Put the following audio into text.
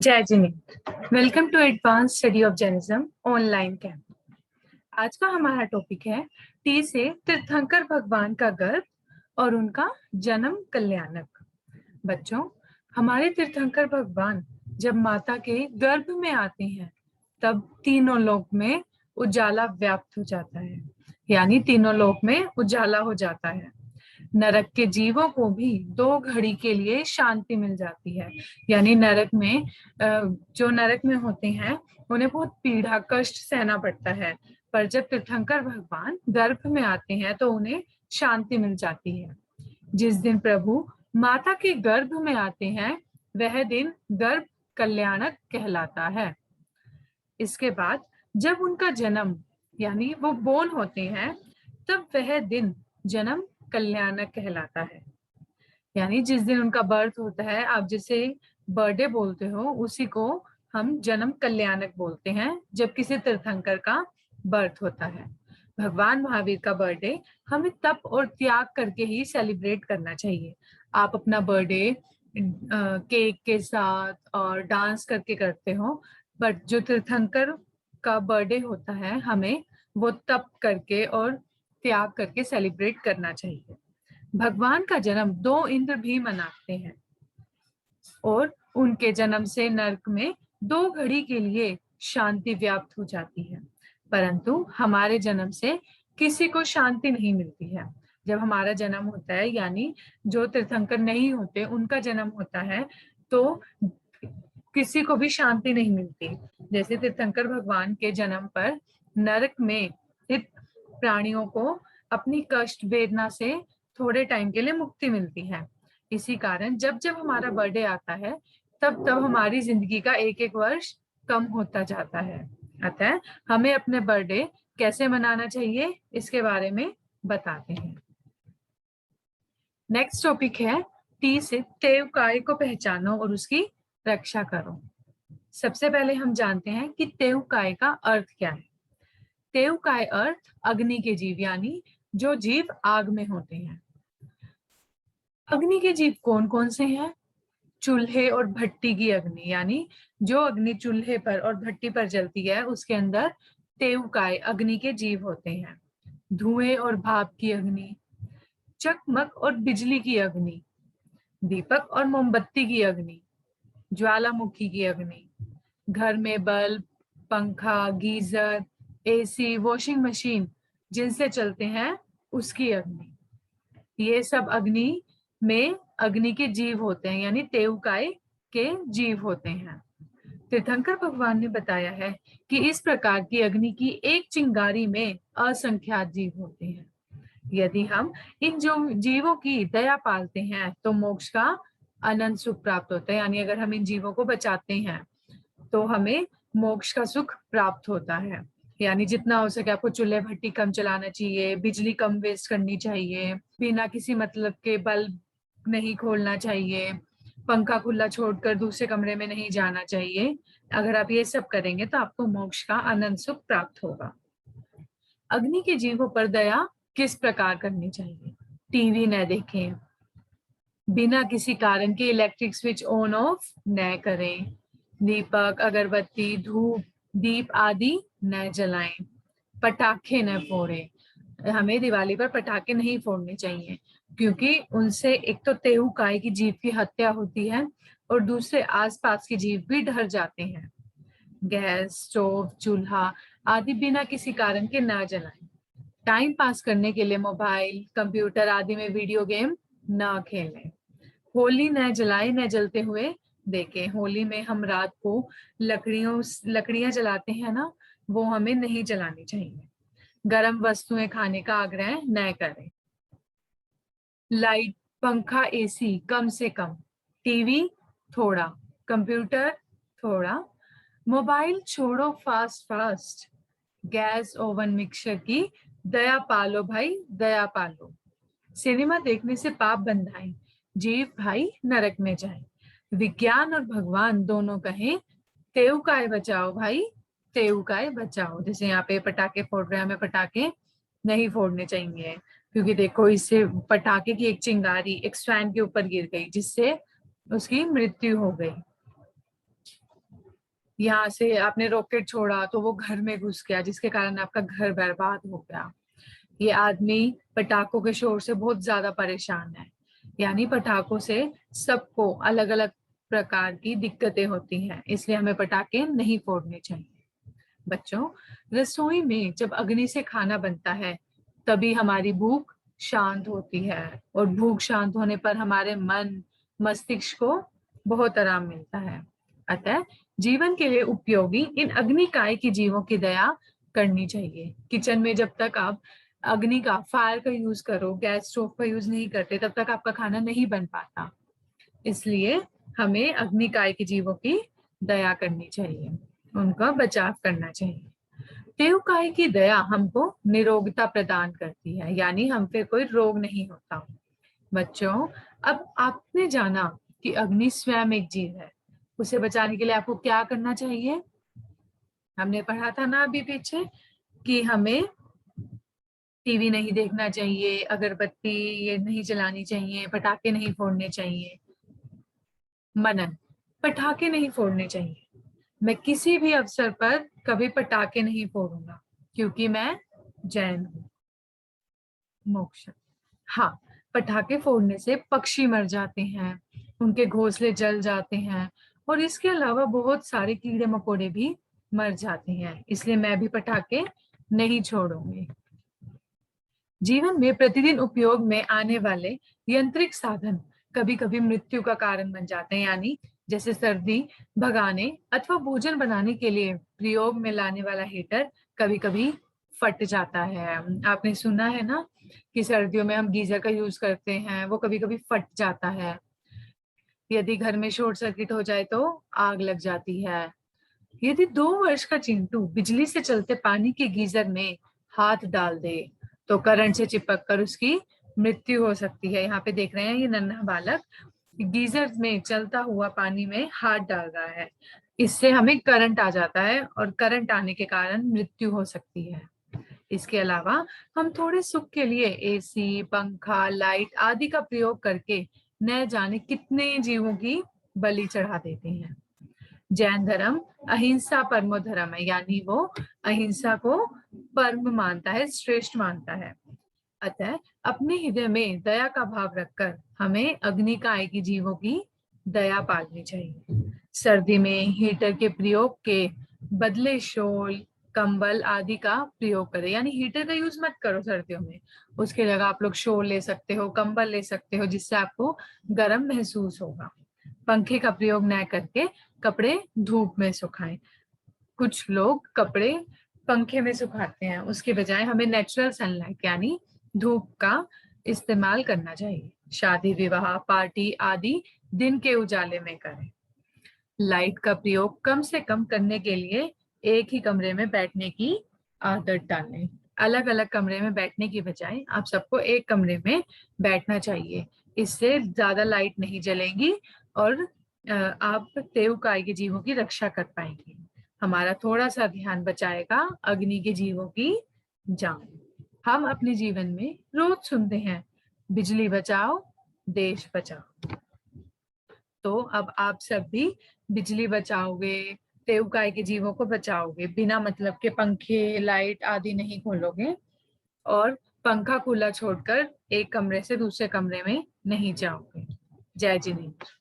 जय जिनी, welcome to advance study of Jainism online camp. आज का हमारा टॉपिक है टी से तीर्थंकर भगवान का गर्भ और उनका जन्म कल्याणक। बच्चों, हमारे तीर्थंकर भगवान जब माता के गर्भ में आते हैं तब तीनों लोक में उजाला व्याप्त हो जाता है, यानी तीनों लोक में उजाला हो जाता है। नरक के जीवों को भी 2 घड़ी के लिए शांति मिल जाती है, यानी नरक में जो नरक में होते हैं उन्हें बहुत पीड़ा कष्ट सहना पड़ता है, पर जब तीर्थंकर भगवान गर्भ में आते हैं तो उन्हें शांति मिल जाती है। जिस दिन प्रभु माता के गर्भ में आते हैं वह दिन गर्भ कल्याणक कहलाता है। इसके बाद जब उनका जन्म यानी वो बोर्न होते हैं तब वह दिन जन्म कल्याणक कहलाता है। यानी जिस दिन उनका बर्थ होता है, आप जिसे बर्थडे बोलते हो उसी को हम जन्म कल्याणक बोलते हैं जब किसी तीर्थंकर का बर्थ होता है। भगवान महावीर का बर्थडे हमें तप और त्याग करके ही सेलिब्रेट करना चाहिए। आप अपना बर्थडे केक के साथ और डांस करके करते हो, बट जो तीर्थंकर का बर्थडे होता है हमें वो तप करके और त्याग करके सेलिब्रेट करना चाहिए। भगवान का जन्म 2 इंद्र भी मनाते हैं और उनके जन्म से नरक में 2 घड़ी के लिए शांति व्याप्त हो जाती है, परंतु हमारे जन्म से किसी को शांति नहीं मिलती है। जब हमारा जन्म होता है, यानी जो तीर्थंकर नहीं होते उनका जन्म होता है, तो किसी को भी शांति नहीं मिलती। जैसे तीर्थंकर भगवान के जन्म पर नरक में स्थित प्राणियों को अपनी कष्ट वेदना से थोड़े टाइम के लिए मुक्ति मिलती है। इसी कारण जब जब हमारा बर्थडे आता है तब तब हमारी जिंदगी का एक एक वर्ष कम होता जाता है। अतः हमें अपने बर्थडे कैसे मनाना चाहिए इसके बारे में बताते हैं। नेक्स्ट टॉपिक है टी से तेवकाय को पहचानो और उसकी रक्षा करो। सबसे पहले हम जानते हैं कि तेवकाय का अर्थ क्या है। तेवकाय अर्थ अग्नि के जीव, यानी जो जीव आग में होते हैं। अग्नि के जीव कौन कौन से हैं? चूल्हे और भट्टी की अग्नि, यानी जो अग्नि चूल्हे पर और भट्टी पर जलती है उसके अंदर तेवकाय अग्नि के जीव होते हैं। धुएं और भाप की अग्नि, चकमक और बिजली की अग्नि, दीपक और मोमबत्ती की अग्नि, ज्वालामुखी की अग्नि, घर में बल्ब, पंखा, गीजर, एसी, वॉशिंग मशीन जिनसे चलते हैं उसकी अग्नि। ये सब अग्नि में अग्नि के जीव होते हैं, यानी तेवकाय के जीव होते हैं। तीर्थंकर भगवान ने बताया है कि इस प्रकार की अग्नि की एक चिंगारी में असंख्यात जीव होते हैं। यदि हम इन जो जीवों की दया पालते हैं तो मोक्ष का अनंत सुख प्राप्त होता है, यानी अगर हम इन जीवों को बचाते हैं तो हमें मोक्ष का सुख प्राप्त होता है। यानी जितना हो सके आपको चूल्हे भट्टी कम चलाना चाहिए, बिजली कम वेस्ट करनी चाहिए, बिना किसी मतलब के बल्ब नहीं खोलना चाहिए, पंखा खुला छोड़कर दूसरे कमरे में नहीं जाना चाहिए। अगर आप ये सब करेंगे तो आपको मोक्ष का अनंत सुख प्राप्त होगा। अग्नि के जीवों पर दया किस प्रकार करनी चाहिए? टीवी न देखें, बिना किसी कारण के इलेक्ट्रिक स्विच ऑन ऑफ न करें, दीपक, अगरबत्ती, धूप, दीप आदि न जलाएं, पटाखे न फोड़ें। हमें दिवाली पर पटाखे नहीं फोड़ने चाहिए क्योंकि उनसे एक तो तेहूकाय की जीव की हत्या होती है और दूसरे आसपास के जीव भी डर जाते हैं। गैस, स्टोव, चूल्हा आदि बिना किसी कारण के न जलाएं। टाइम पास करने के लिए मोबाइल, कंप्यूटर आदि में वीडियो गेम न खेलें। होली न जलाए न जलते हुए देखें। होली में हम रात को लकड़ियां जलाते हैं ना, वो हमें नहीं जलानी चाहिए। गर्म वस्तुएं खाने का आग्रह न करें। लाइट, पंखा, एसी कम से कम, टीवी थोड़ा, कंप्यूटर थोड़ा, मोबाइल छोड़ो fast fast. Gas, oven, mixer की दया पालो भाई, दया पालो। सिनेमा देखने से पाप बंधाएं, जीव भाई नरक में जाए। विज्ञान और भगवान दोनों कहें तेवकाय बचाओ भाई, तेवकाय बचाओ। जैसे यहाँ पे पटाखे फोड़ रहे हैं, हमें पटाखे नहीं फोड़ने चाहिए क्योंकि देखो इससे पटाखे की एक चिंगारी एक स्वैन के ऊपर गिर गई जिससे उसकी मृत्यु हो गई। यहाँ से आपने रॉकेट छोड़ा तो वो घर में घुस गया, जिसके कारण आपका घर बर्बाद हो गया। ये आदमी पटाखों के शोर से बहुत ज्यादा परेशान है। यानी पटाखों से सबको अलग अलग प्रकार की दिक्कतें होती हैं, इसलिए हमें पटाखे नहीं फोड़ने चाहिए। बच्चों, रसोई में जब अग्नि से खाना बनता है तभी हमारी भूख शांत होती है, और भूख शांत होने पर हमारे मन मस्तिष्क को बहुत आराम मिलता है। अतः जीवन के लिए उपयोगी इन अग्निकाय की जीवों की दया करनी चाहिए। किचन में जब तक आप अग्नि का, फायर का यूज करो, गैस स्टोव का यूज नहीं करते, तब तक आपका खाना नहीं बन पाता। इसलिए हमें अग्निकाय के जीवों की दया करनी चाहिए, उनका बचाव करना चाहिए। देवकाय की दया हमको निरोगता प्रदान करती है, यानी हम पे कोई रोग नहीं होता। बच्चों, अब आपने जाना कि अग्नि स्वयं एक जीव है, उसे बचाने के लिए आपको क्या करना चाहिए। हमने पढ़ा था ना अभी पीछे कि हमें टीवी नहीं देखना चाहिए, अगरबत्ती ये नहीं जलानी चाहिए, पटाखे नहीं फोड़ने चाहिए। मनन, पटाखे नहीं फोड़ने चाहिए। मैं किसी भी अवसर पर कभी पटाखे नहीं फोड़ूंगा, क्योंकि मैं जैन हूँ। मोक्ष, हाँ, पटाखे फोड़ने से पक्षी मर जाते हैं, उनके घोंसले जल जाते हैं, और इसके अलावा बहुत सारे कीड़े मकोड़े भी मर जाते हैं, इसलिए मैं भी पटाखे नहीं छोड़ूंगी। जीवन में प्रतिदिन उपयोग में आने वाले यांत्रिक साधन कभी कभी मृत्यु का कारण बन जाते हैं, यानी जैसे सर्दी भगाने अथवा भोजन बनाने के लिए प्रयोग में लाने वाला हीटर कभी कभी फट जाता है। आपने सुना है ना कि सर्दियों में हम गीजर का यूज करते हैं, वो कभी कभी फट जाता है। यदि घर में शॉर्ट सर्किट हो जाए तो आग लग जाती है। यदि 2 वर्ष का चिंटू बिजली से चलते पानी के गीजर में हाथ डाल दे तो करंट से चिपक कर उसकी मृत्यु हो सकती है। यहाँ पे देख रहे हैं ये नन्हा बालक गीजर में चलता हुआ पानी में हाथ डाल रहा है, इससे हमें करंट आ जाता है और करंट आने के कारण मृत्यु हो सकती है। इसके अलावा हम थोड़े सुख के लिए एसी, पंखा, लाइट आदि का प्रयोग करके न जाने कितने जीवों की बलि चढ़ा देते हैं। जैन धर्म अहिंसा परमो धर्म है, यानी वो अहिंसा को परम मानता है, श्रेष्ठ मानता है। अतः अपने हृदय में दया का भाव रखकर हमें अग्निकाय की जीवों की दया पालनी चाहिए। सर्दी में हीटर के प्रयोग के बदले शॉल, कंबल आदि का प्रयोग करें, यानी हीटर का यूज मत करो सर्दियों में, उसके जगह आप लोग शॉल ले सकते हो, कंबल ले सकते हो, जिससे आपको गर्म महसूस होगा। पंखे का प्रयोग न करके कपड़े धूप में सुखाएं। कुछ लोग कपड़े पंखे में सुखाते हैं, उसके बजाय हमें नेचुरल सनलाइट यानी धूप का इस्तेमाल करना चाहिए। शादी विवाह पार्टी आदि दिन के उजाले में करें। लाइट का प्रयोग कम से कम करने के लिए एक ही कमरे में बैठने की आदत डालें। अलग अलग कमरे में बैठने की बजाय आप सबको एक कमरे में बैठना चाहिए, इससे ज्यादा लाइट नहीं जलेंगी और आप तेवकाय के जीवों की रक्षा कर पाएंगे। हमारा थोड़ा सा ध्यान बचाएगा अग्नि के जीवों की जान। हम अपने जीवन में रोज सुनते हैं, बिजली बचाओ देश बचाओ। तो अब आप सब भी बिजली बचाओगे, तेवकाय के जीवों को बचाओगे, बिना मतलब के पंखे लाइट आदि नहीं खोलोगे, और पंखा खुला छोड़कर एक कमरे से दूसरे कमरे में नहीं जाओगे। जय जिनेंद्र।